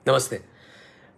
नमस्ते।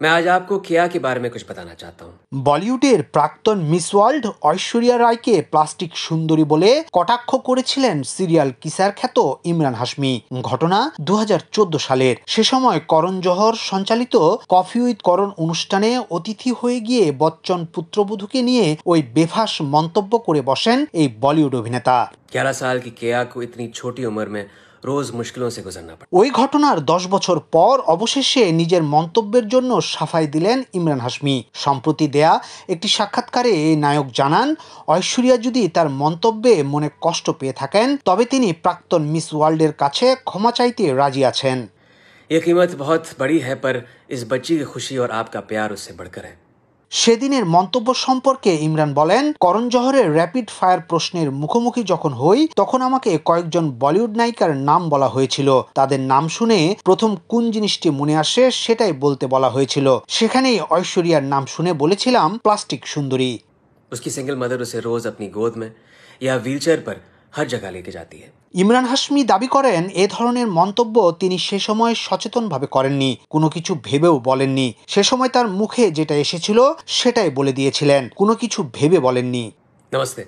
मैं आज आपको किया के बारे में कुछ बताना चाहता हूँ। বলিউডের প্রাক্তন মিস ওয়ার্ল্ড ঐশ্বরিয়া রায়কে প্লাস্টিক সুন্দরী বলে কটাক্ষ করেছিলেন সিরিয়াল কিসার খ্যাত ইমরান হাশমি। ঘটনা 2014 সালের। সে সময় করণ জোহর সঞ্চালিত কফি উইথ করণ অনুষ্ঠানে অতিথি হয়ে গিয়ে বচ্চন পুত্রবধূকে নিয়ে ওই বেফাঁস মন্তব্য করে বসেন এই বলিউড অভিনেতা। 11 साल की केया को इतनी छोटी उम्र में रोज मुश्किलों से गुजरना पड़ा। ওই ঘটনার 10 বছর পর অবশেষে নিজের মন্তব্যের জন্য সাফাই দিলেন ইমরান হাশমি। সম্প্রতি দেয়া একটি সাক্ষাৎকারে এই নায়ক জানান, ঐশ্বরিয়া যদি তার মন্তব্যে মনে কষ্ট পেয়ে থাকেন তবে তিনি প্রাক্তন মিস ওয়ার্ল্ডের কাছে ক্ষমা চাইতে রাজি আছেন। ये कीमत बहुत बड़ी है पर इस बच्ची की खुशी और आपका प्यार उससे बढ़कर है। সেদিনের মন্তব্য সম্পর্কে ইমরান বলেন, করণ জোহরের র্যাপিড ফায়ার প্রশ্নের মুখোমুখি যখন হই তখন আমাকে কয়েকজন বলিউড নায়িকার নাম বলা হয়েছিল। তাদের নাম শুনে প্রথম কোন জিনিসটি মনে আসে সেটাই বলতে বলা হয়েছিল। সেখানেই ঐশ্বরিয়ার নাম শুনে বলেছিলাম প্লাস্টিক সুন্দরী। उसकी सिंगल मदर उसे रोज अपनी गोद में या व्हीलचेयर पर हर जगह लेके जाती है। ইমরান হাশমি দাবি করেন, এ ধরনের মন্তব্য তিনি সে সময় সচেতনভাবে করেননি, কোনো কিছু ভেবেও বলেননি। সে সময় তার মুখে যেটা এসেছিল সেটাই বলে দিয়েছিলেন, কোনো কিছু ভেবে বলেননি। नमस्ते।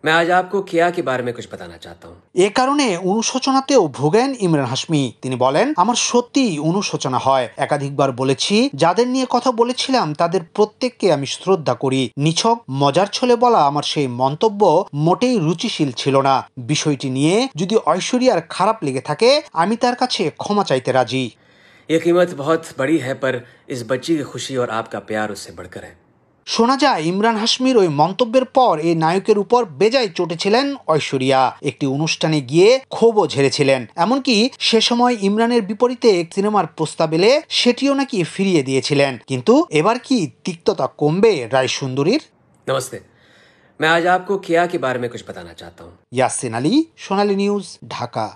मैं आज आपको किया के बारे में कुछ बताना चाहता हूँ। এ কারণে অনুশোচনাতেও ভোগেন ইমরান হাশমি। তিনি বলেন, আমার সত্যিই অনুশোচনা হয়। একাধিকবার বলেছি, যাদের নিয়ে কথা বলেছিলাম তাদের প্রত্যেককে আমি শ্রদ্ধা করি। নিছক মজার ছলে বলা আমার সেই মন্তব্য মোটেই রুচিশীল ছিল না। বিষয়টি নিয়ে যদি ঐশ্বরিয়ার খারাপ লেগে থাকে আমি তার কাছে ক্ষমা চাইতে রাজি। ये कीमत बहुत बड़ी है पर इस बच्ची की खुशी और आपका प्यार उससे बढ़कर है। শোনা যায় ইমরান হাশমির ওই মন্তব্যের পর এই নায়কের উপর বেজায় চটেছিলেন ঐশ্বরিয়া। একটি অনুষ্ঠানে গিয়ে ক্ষোভও ঝেড়েছিলেন। এমনকি সে সময় ইমরানের বিপরীতে সিনেমার প্রস্তাব এলে সেটিও নাকি ফিরিয়ে দিয়েছিলেন। কিন্তু এবার কি তিক্ততা কমবে রায় সুন্দরীর? नमस्ते। मैं आज आपको किया के बारे में कुछ बताना चाहता हूँ। ইয়াসিন আলী, সোনালী নিউজ, ঢাকা।